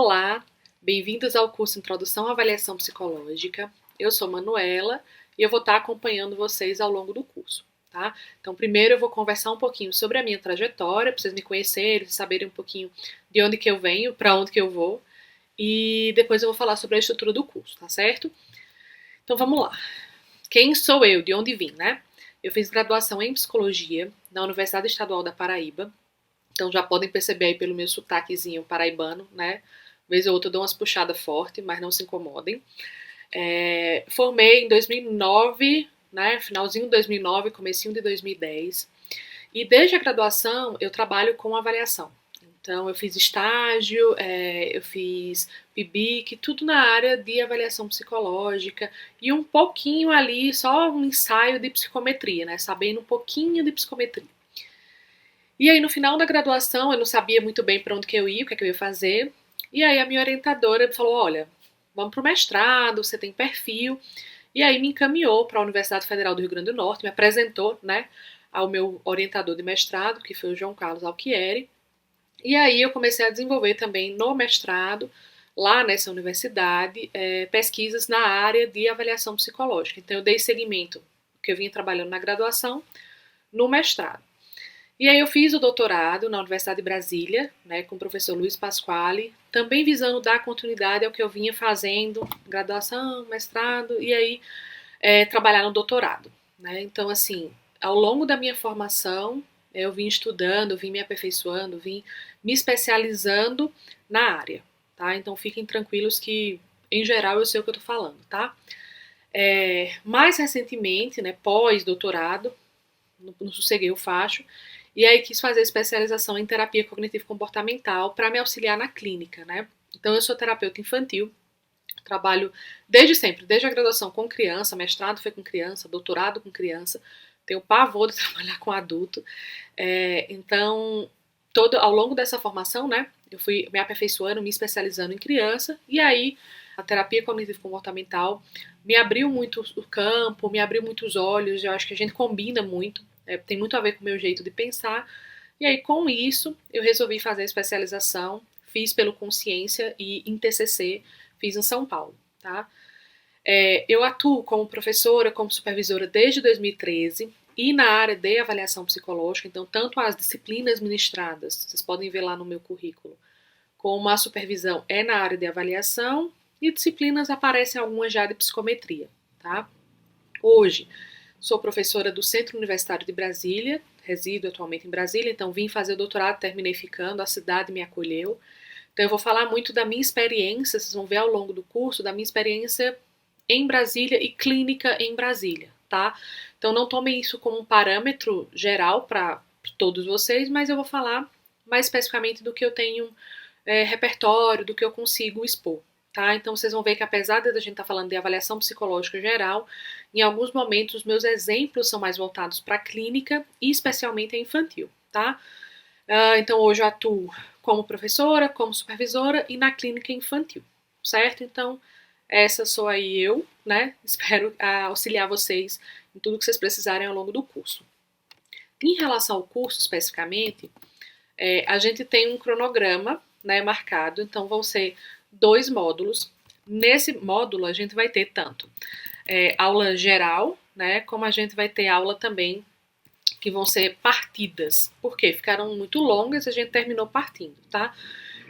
Olá, bem-vindos ao curso Introdução à Avaliação Psicológica. Eu sou Manuela e eu vou estar acompanhando vocês ao longo do curso, tá? Então, primeiro eu vou conversar um pouquinho sobre a minha trajetória, para vocês me conhecerem, saberem um pouquinho de onde que eu venho, para onde que eu vou, e depois eu vou falar sobre a estrutura do curso, tá certo? Então, vamos lá. Quem sou eu? De onde vim, né? Eu fiz graduação em Psicologia na Universidade Estadual da Paraíba. Então já podem perceber aí pelo meu sotaquezinho paraibano, né? Vez ou outra eu dou umas puxadas fortes, mas não se incomodem. Formei em 2009, né? Finalzinho de 2009, comecinho de 2010. E desde a graduação eu trabalho com avaliação. Então eu fiz estágio, eu fiz PIBIC, tudo na área de avaliação psicológica e um pouquinho ali, só um ensaio de psicometria, né? Sabendo um pouquinho de psicometria. E aí no final da graduação eu não sabia muito bem para onde que eu ia, o que é que eu ia fazer. E aí a minha orientadora falou, olha, vamos para o mestrado, você tem perfil. E aí me encaminhou para a Universidade Federal do Rio Grande do Norte, me apresentou, né, ao meu orientador de mestrado, que foi o João Carlos Alchieri. E aí eu comecei a desenvolver também no mestrado, lá nessa universidade, pesquisas na área de avaliação psicológica. Então eu dei seguimento, que eu vinha trabalhando na graduação, no mestrado. E aí eu fiz o doutorado na Universidade de Brasília, né, com o professor Luiz Pasquale, também visando dar continuidade ao que eu vinha fazendo, graduação, mestrado, e aí trabalhar no doutorado, né? Então, assim, ao longo da minha formação, eu vim estudando, vim me aperfeiçoando, vim me especializando na área, tá? Então fiquem tranquilos que, em geral, eu sei o que eu tô falando, tá? Mais recentemente, né, pós-doutorado, não sosseguei o facho, e aí quis fazer especialização em terapia cognitivo-comportamental para me auxiliar na clínica, né? Então eu sou terapeuta infantil, trabalho desde sempre, desde a graduação com criança, mestrado foi com criança, doutorado com criança, tenho pavor de trabalhar com adulto, então ao longo dessa formação, né, eu fui me aperfeiçoando, me especializando em criança, e aí a terapia cognitivo-comportamental me abriu muito o campo, me abriu muito os olhos, eu acho que a gente combina muito, tem muito a ver com o meu jeito de pensar, e aí com isso eu resolvi fazer a especialização, fiz pelo Consciência e em TCC fiz em São Paulo, tá? Eu atuo como professora, como supervisora desde 2013 e na área de avaliação psicológica, então tanto as disciplinas ministradas, vocês podem ver lá no meu currículo, como a supervisão é na área de avaliação e disciplinas aparecem algumas já de psicometria, tá? Hoje sou professora do Centro Universitário de Brasília, resido atualmente em Brasília, então vim fazer o doutorado, terminei ficando, a cidade me acolheu. Então eu vou falar muito da minha experiência, vocês vão ver ao longo do curso, da minha experiência em Brasília e clínica em Brasília, tá? Então não tomem isso como um parâmetro geral para todos vocês, mas eu vou falar mais especificamente do que eu tenho repertório, do que eu consigo expor, tá? Então vocês vão ver que apesar de a gente estar falando de avaliação psicológica geral, em alguns momentos os meus exemplos são mais voltados para a clínica e especialmente a infantil, tá? Então hoje eu atuo como professora, como supervisora e na clínica infantil, certo? Então essa sou aí eu, né? Espero auxiliar vocês em tudo que vocês precisarem ao longo do curso. Em relação ao curso especificamente, a gente tem um cronograma, né, marcado, então vão ser 2 módulos. Nesse módulo a gente vai ter tanto aula geral, né, como a gente vai ter aula também que vão ser partidas. Por quê? Ficaram muito longas e a gente terminou partindo, tá?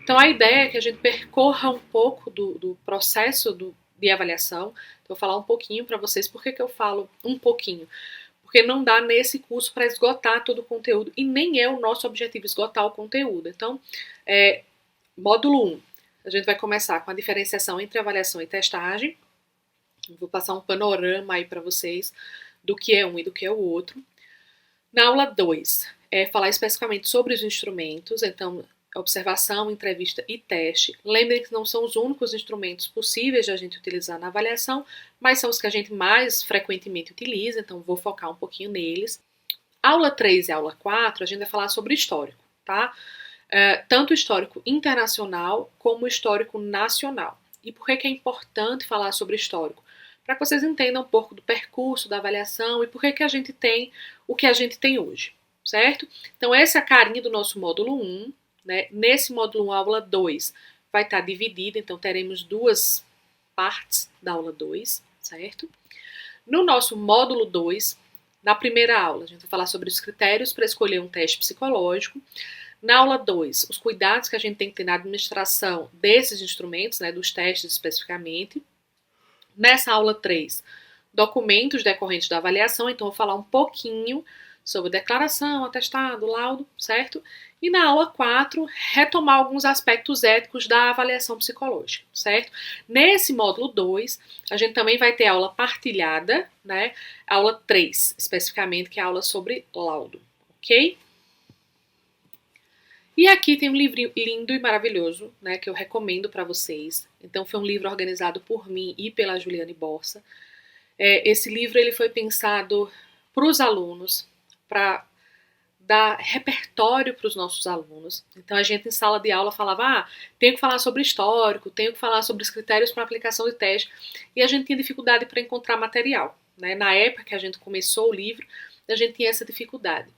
Então a ideia é que a gente percorra um pouco do processo de avaliação. Então, eu vou falar um pouquinho para vocês. Por que eu falo um pouquinho? Porque não dá nesse curso para esgotar todo o conteúdo e nem é o nosso objetivo esgotar o conteúdo. Então, módulo 1, a gente vai começar com a diferenciação entre avaliação e testagem. Vou passar um panorama aí para vocês do que é um e do que é o outro. Na aula 2, falar especificamente sobre os instrumentos, então observação, entrevista e teste. Lembrem que não são os únicos instrumentos possíveis de a gente utilizar na avaliação, mas são os que a gente mais frequentemente utiliza, então vou focar um pouquinho neles. Aula 3 e aula 4, a gente vai falar sobre histórico, tá? Tanto histórico internacional como histórico nacional. E por que é importante falar sobre histórico? Para que vocês entendam um pouco do percurso da avaliação e por que a gente tem o que a gente tem hoje, certo? Então essa é a carinha do nosso módulo 1, né? Nesse módulo 1, aula 2, vai estar dividida, então teremos duas partes da aula 2, certo? No nosso módulo 2, na primeira aula, a gente vai falar sobre os critérios para escolher um teste psicológico. Na aula 2, os cuidados que a gente tem que ter na administração desses instrumentos, né, dos testes especificamente. Nessa aula 3, documentos decorrentes da avaliação, então eu vou falar um pouquinho sobre declaração, atestado, laudo, certo? E na aula 4, retomar alguns aspectos éticos da avaliação psicológica, certo? Nesse módulo 2, a gente também vai ter aula partilhada, né? Aula 3, especificamente, que é a aula sobre laudo, ok? E aqui tem um livrinho lindo e maravilhoso, né, que eu recomendo para vocês. Então, foi um livro organizado por mim e pela Juliane Borsa. Esse livro ele foi pensado para os alunos, para dar repertório para os nossos alunos. Então, a gente em sala de aula falava, tenho que falar sobre histórico, tenho que falar sobre os critérios para aplicação de teste, e a gente tinha dificuldade para encontrar material, né? Na época que a gente começou o livro, a gente tinha essa dificuldade.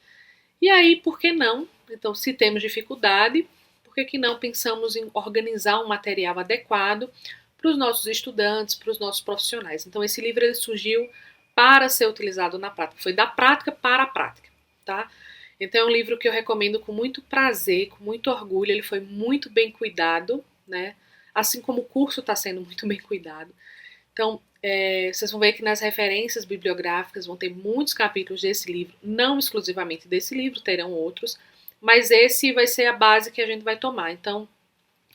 E aí, por que não? Então, se temos dificuldade, por que não pensamos em organizar um material adequado para os nossos estudantes, para os nossos profissionais? Então, esse livro ele surgiu para ser utilizado na prática. Foi da prática para a prática, tá? Então, é um livro que eu recomendo com muito prazer, com muito orgulho. Ele foi muito bem cuidado, né? Assim como o curso está sendo muito bem cuidado. Então, vocês vão ver que nas referências bibliográficas vão ter muitos capítulos desse livro, não exclusivamente desse livro, terão outros, mas esse vai ser a base que a gente vai tomar. Então,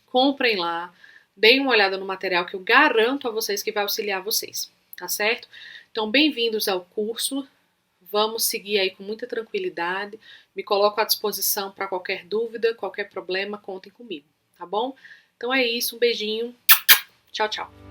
comprem lá, deem uma olhada no material que eu garanto a vocês que vai auxiliar vocês, tá certo? Então, bem-vindos ao curso, vamos seguir aí com muita tranquilidade, me coloco à disposição para qualquer dúvida, qualquer problema, contem comigo, tá bom? Então é isso, um beijinho, tchau, tchau.